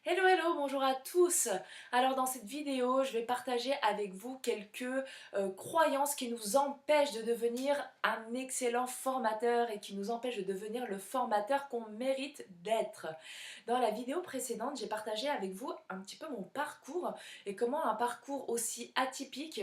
Hello hello, bonjour à tous. Alors dans cette vidéo, je vais partager avec vous quelques croyances qui nous empêchent de devenir un excellent formateur et qui nous empêchent de devenir le formateur qu'on mérite d'être. Dans la vidéo précédente, j'ai partagé avec vous un petit peu mon parcours et comment un parcours aussi atypique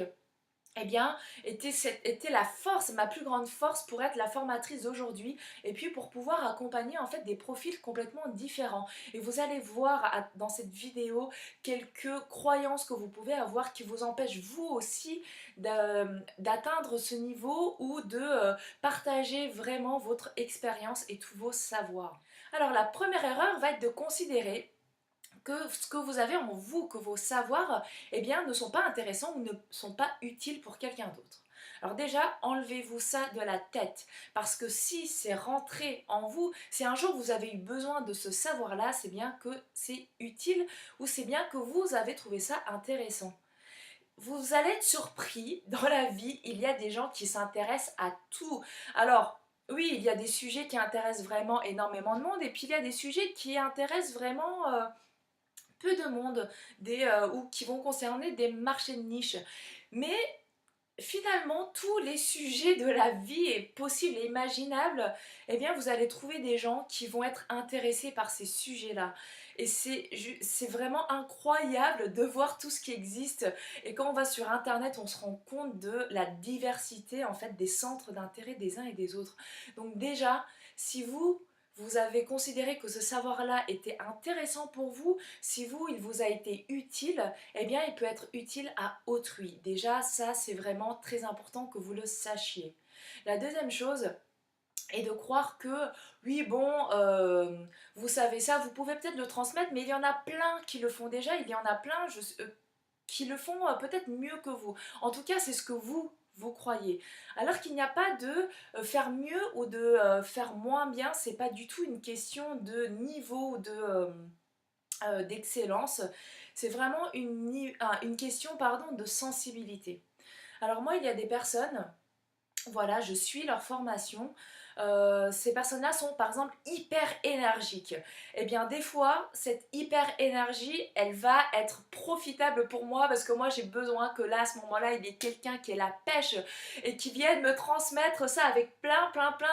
eh bien, était la force, ma plus grande force pour être la formatrice d'aujourd'hui et puis pour pouvoir accompagner en fait des profils complètement différents. Et vous allez voir dans cette vidéo quelques croyances que vous pouvez avoir qui vous empêchent vous aussi d'atteindre ce niveau ou de partager vraiment votre expérience et tous vos savoirs. Alors la première erreur va être de considérer que ce que vous avez en vous, que vos savoirs, eh bien, ne sont pas intéressants ou ne sont pas utiles pour quelqu'un d'autre. Alors déjà, enlevez-vous ça de la tête, parce que si c'est rentré en vous, si un jour vous avez eu besoin de ce savoir-là, c'est bien que c'est utile ou c'est bien que vous avez trouvé ça intéressant. Vous allez être surpris, dans la vie, il y a des gens qui s'intéressent à tout. Alors, oui, il y a des sujets qui intéressent vraiment énormément de monde, et puis il y a des sujets qui intéressent vraiment peu de monde ou qui vont concerner des marchés de niche. Mais finalement, tous les sujets de la vie est possible et imaginable, eh bien vous allez trouver des gens qui vont être intéressés par ces sujets-là. Et c'est vraiment incroyable de voir tout ce qui existe. Et quand on va sur Internet, on se rend compte de la diversité en fait des centres d'intérêt des uns et des autres. Donc déjà, si vous avez considéré que ce savoir-là était intéressant pour vous, si vous, il vous a été utile, eh bien, il peut être utile à autrui. Déjà, ça, c'est vraiment très important que vous le sachiez. La deuxième chose est de croire que, oui, bon, vous savez ça, vous pouvez peut-être le transmettre, mais il y en a plein qui le font déjà, il y en a plein qui le font peut-être mieux que vous. En tout cas, c'est ce que vous croyez. Alors qu'il n'y a pas de faire mieux ou de faire moins bien, c'est pas du tout une question de niveau d'excellence, c'est vraiment une question pardon, de sensibilité. Alors moi, il y a des personnes, voilà, je suis leur formation. Ces personnes-là sont par exemple hyper énergiques. Et bien des fois, cette hyper énergie, elle va être profitable pour moi parce que moi j'ai besoin que là, à ce moment-là, il y ait quelqu'un qui ait la pêche et qui vienne me transmettre ça avec plein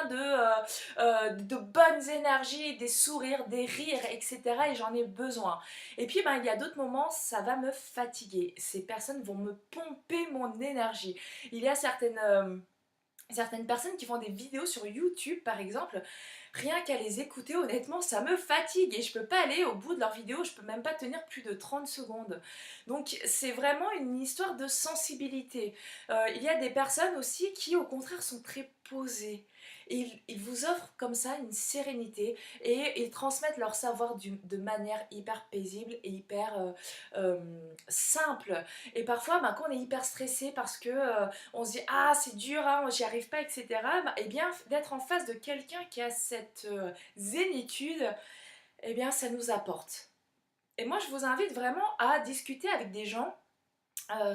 de bonnes énergies, des sourires, des rires, etc. Et j'en ai besoin. Et puis ben, il y a d'autres moments, ça va me fatiguer. Ces personnes vont me pomper mon énergie. Il y a certaines personnes qui font des vidéos sur YouTube par exemple, rien qu'à les écouter honnêtement ça me fatigue et je peux pas aller au bout de leur vidéo, je peux même pas tenir plus de 30 secondes. Donc c'est vraiment une histoire de sensibilité. Il y a des personnes aussi qui au contraire sont très posées. Ils vous offrent comme ça une sérénité et ils transmettent leur savoir de manière hyper paisible et hyper simple. Et parfois, ben, quand on est hyper stressé parce que on se dit ah c'est dur, hein, j'y arrive pas, etc. Bah, et bien d'être en face de quelqu'un qui a cette zénitude, eh bien ça nous apporte. Et moi je vous invite vraiment à discuter avec des gens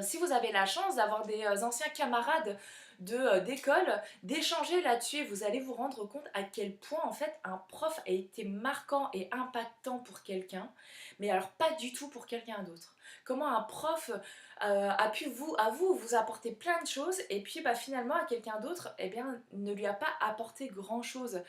si vous avez la chance d'avoir des anciens camarades d'école, d'échanger là-dessus, vous allez vous rendre compte à quel point en fait un prof a été marquant et impactant pour quelqu'un, mais alors pas du tout pour quelqu'un d'autre. Comment un prof a pu vous apporter plein de choses et puis bah, finalement à quelqu'un d'autre eh bien, ne lui a pas apporté grand-chose.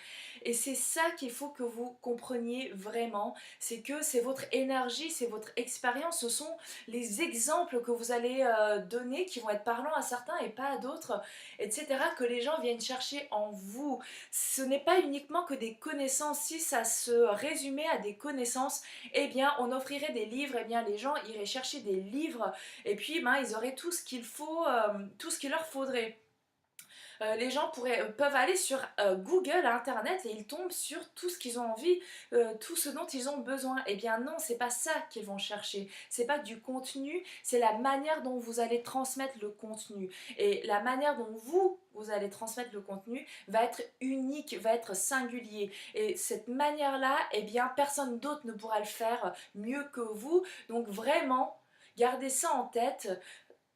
Et c'est ça qu'il faut que vous compreniez vraiment, c'est que c'est votre énergie, c'est votre expérience, ce sont les exemples que vous allez donner qui vont être parlants à certains et pas à d'autres, etc. que les gens viennent chercher en vous. Ce n'est pas uniquement que des connaissances. Si ça se résumait à des connaissances, eh bien on offrirait des livres, eh bien les gens iraient chercher des livres et puis ben, ils auraient tout ce qu'il faut, tout ce qu'il leur faudrait. Les gens peuvent aller sur Google, Internet, et ils tombent sur tout ce qu'ils ont envie, tout ce dont ils ont besoin. Eh bien non, c'est pas ça qu'ils vont chercher. C'est pas du contenu, c'est la manière dont vous allez transmettre le contenu. Et la manière dont vous allez transmettre le contenu va être unique, va être singulier. Et cette manière-là, eh bien, personne d'autre ne pourra le faire mieux que vous. Donc vraiment, gardez ça en tête.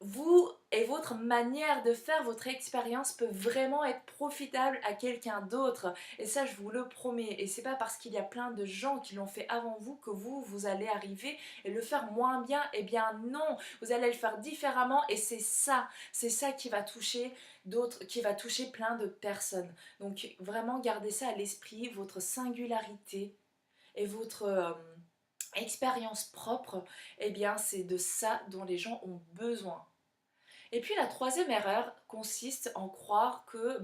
vous et votre manière de faire, votre expérience peut vraiment être profitable à quelqu'un d'autre. Et ça, je vous le promets. Et c'est pas parce qu'il y a plein de gens qui l'ont fait avant vous que vous allez arriver et le faire moins bien. Eh bien non, vous allez le faire différemment et c'est ça qui va toucher d'autres, qui va toucher plein de personnes. Donc vraiment gardez ça à l'esprit, votre singularité et votre expérience propre, eh bien c'est de ça dont les gens ont besoin. Et puis la troisième erreur consiste en croire que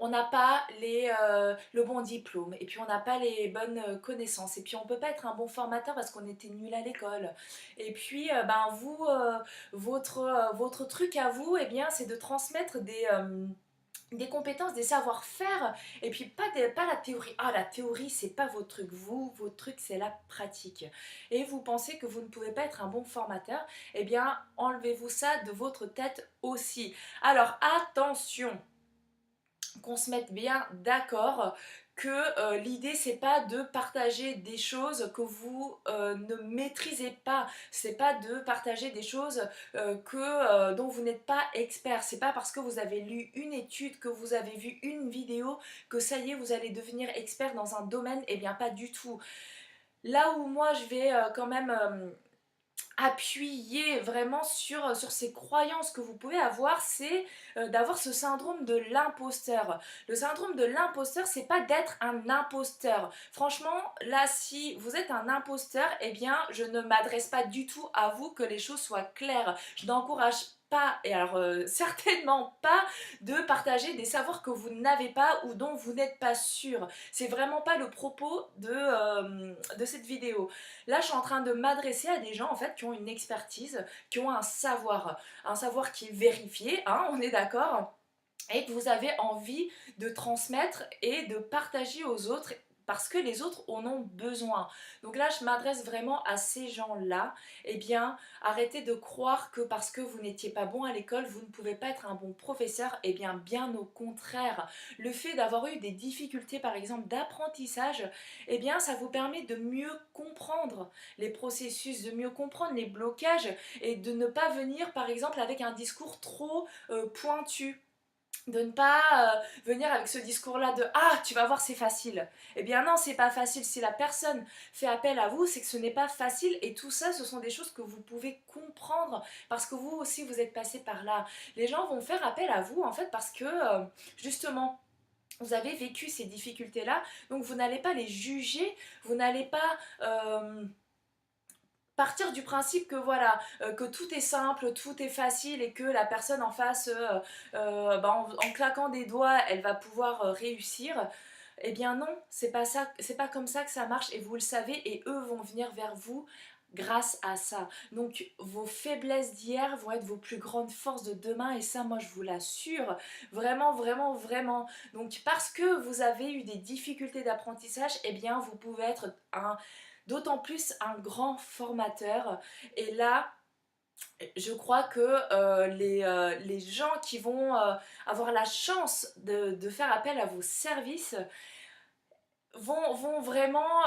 on n'a pas le bon diplôme, et puis on n'a pas les bonnes connaissances, et puis on ne peut pas être un bon formateur parce qu'on était nul à l'école. Et puis votre truc à vous, eh bien, c'est de transmettre des compétences, des savoir-faire, et puis pas la théorie. Ah, la théorie, c'est pas votre truc. Votre truc, c'est la pratique. Et vous pensez que vous ne pouvez pas être un bon formateur, eh bien, enlevez-vous ça de votre tête aussi. Alors, attention, qu'on se mette bien d'accord que l'idée c'est pas de partager des choses que vous ne maîtrisez pas, c'est pas de partager des choses dont vous n'êtes pas expert, c'est pas parce que vous avez lu une étude, que vous avez vu une vidéo que ça y est vous allez devenir expert dans un domaine, et bien pas du tout. Là où moi je vais quand même appuyer vraiment sur ces croyances que vous pouvez avoir, c'est d'avoir ce syndrome de l'imposteur. Le syndrome de l'imposteur, c'est pas d'être un imposteur. Franchement, là, si vous êtes un imposteur, eh bien, je ne m'adresse pas du tout à vous, que les choses soient claires. Je n'encourage pas, et alors certainement pas, de partager des savoirs que vous n'avez pas ou dont vous n'êtes pas sûr. C'est vraiment pas le propos de cette vidéo. Là, je suis en train de m'adresser à des gens en fait qui ont une expertise, qui ont un savoir qui est vérifié, hein, on est d'accord, et que vous avez envie de transmettre et de partager aux autres parce que les autres en ont besoin. Donc là, je m'adresse vraiment à ces gens-là. Eh bien, arrêtez de croire que parce que vous n'étiez pas bon à l'école, vous ne pouvez pas être un bon professeur. Eh bien, bien au contraire. Le fait d'avoir eu des difficultés, par exemple, d'apprentissage, eh bien, ça vous permet de mieux comprendre les processus, de mieux comprendre les blocages et de ne pas venir, par exemple, avec un discours trop pointu, de ne pas venir avec ce discours-là de «Ah, tu vas voir, c'est facile». Eh bien non, c'est pas facile. Si la personne fait appel à vous, c'est que ce n'est pas facile, et tout ça, ce sont des choses que vous pouvez comprendre parce que vous aussi, vous êtes passé par là. Les gens vont faire appel à vous, en fait, parce que, justement, vous avez vécu ces difficultés-là, donc vous n'allez pas les juger, vous n'allez pas partir du principe que voilà, que tout est simple, tout est facile, et que la personne en face, en claquant des doigts, elle va pouvoir réussir. Eh bien non, c'est pas ça, c'est pas comme ça que ça marche, et vous le savez, et eux vont venir vers vous grâce à ça. Donc vos faiblesses d'hier vont être vos plus grandes forces de demain, et ça, moi je vous l'assure, vraiment, vraiment, vraiment. Donc parce que vous avez eu des difficultés d'apprentissage, eh bien vous pouvez être d'autant plus un grand formateur. Et là, je crois que les gens qui vont avoir la chance de faire appel à vos services vont vraiment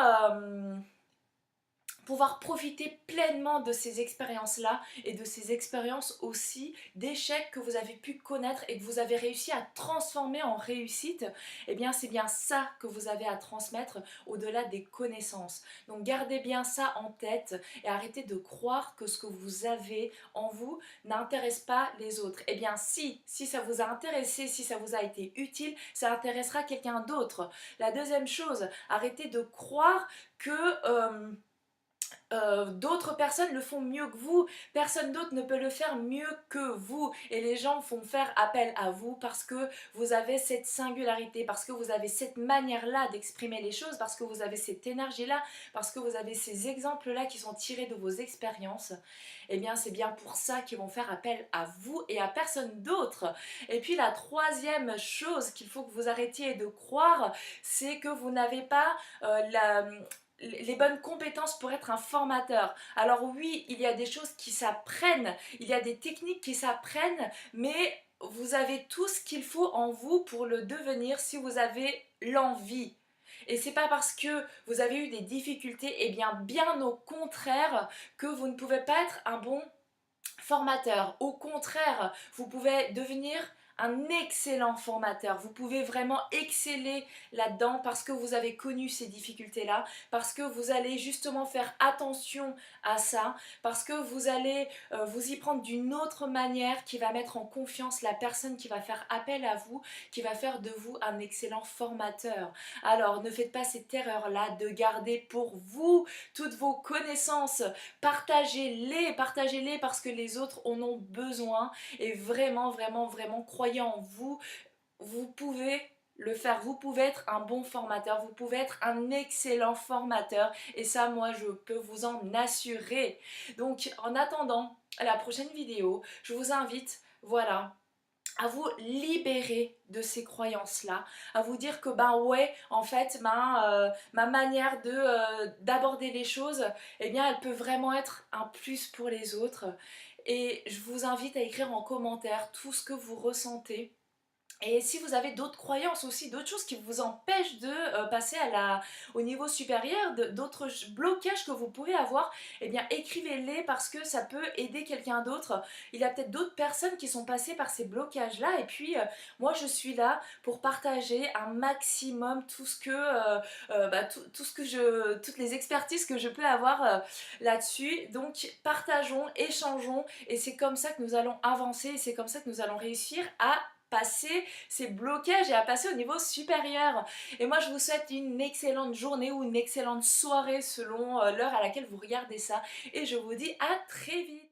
pouvoir profiter pleinement de ces expériences-là, et de ces expériences aussi d'échecs que vous avez pu connaître et que vous avez réussi à transformer en réussite. Eh bien, c'est bien ça que vous avez à transmettre au-delà des connaissances. Donc gardez bien ça en tête et arrêtez de croire que ce que vous avez en vous n'intéresse pas les autres. Eh bien, si ça vous a intéressé, si ça vous a été utile, ça intéressera quelqu'un d'autre. La deuxième chose, arrêtez de croire que d'autres personnes le font mieux que vous, personne d'autre ne peut le faire mieux que vous, et les gens font faire appel à vous parce que vous avez cette singularité, parce que vous avez cette manière-là d'exprimer les choses, parce que vous avez cette énergie-là, parce que vous avez ces exemples-là qui sont tirés de vos expériences. Et bien c'est bien pour ça qu'ils vont faire appel à vous et à personne d'autre. Et puis la troisième chose qu'il faut que vous arrêtiez de croire, c'est que vous n'avez pas les bonnes compétences pour être un formateur. Alors oui, il y a des choses qui s'apprennent, il y a des techniques qui s'apprennent, mais vous avez tout ce qu'il faut en vous pour le devenir si vous avez l'envie. Et c'est pas parce que vous avez eu des difficultés, et bien au contraire, que vous ne pouvez pas être un bon formateur. Au contraire, vous pouvez devenir un excellent formateur. Vous pouvez vraiment exceller là-dedans parce que vous avez connu ces difficultés-là, parce que vous allez justement faire attention à ça, parce que vous allez vous y prendre d'une autre manière qui va mettre en confiance la personne qui va faire appel à vous, qui va faire de vous un excellent formateur. Alors ne faites pas cette erreur-là de garder pour vous toutes vos connaissances. Partagez-les parce que les autres en ont besoin et vraiment, vraiment, vraiment, croyez en vous. Vous pouvez le faire, vous pouvez être un bon formateur, vous pouvez être un excellent formateur et ça, moi, je peux vous en assurer. Donc, en attendant la prochaine vidéo, je vous invite, voilà, à vous libérer de ces croyances-là, à vous dire que ben ouais, en fait, ma manière de d'aborder les choses, eh bien, elle peut vraiment être un plus pour les autres. Et je vous invite à écrire en commentaire tout ce que vous ressentez. Et si vous avez d'autres croyances aussi, d'autres choses qui vous empêchent de passer au niveau supérieur, d'autres blocages que vous pouvez avoir, eh bien écrivez-les parce que ça peut aider quelqu'un d'autre. Il y a peut-être d'autres personnes qui sont passées par ces blocages-là et puis moi je suis là pour partager un maximum tout ce que, tout ce que toutes les expertises que je peux avoir là-dessus. Donc partageons, échangeons et c'est comme ça que nous allons avancer et c'est comme ça que nous allons réussir à passer ces blocages et à passer au niveau supérieur. Et moi je vous souhaite une excellente journée ou une excellente soirée selon l'heure à laquelle vous regardez ça et je vous dis à très vite.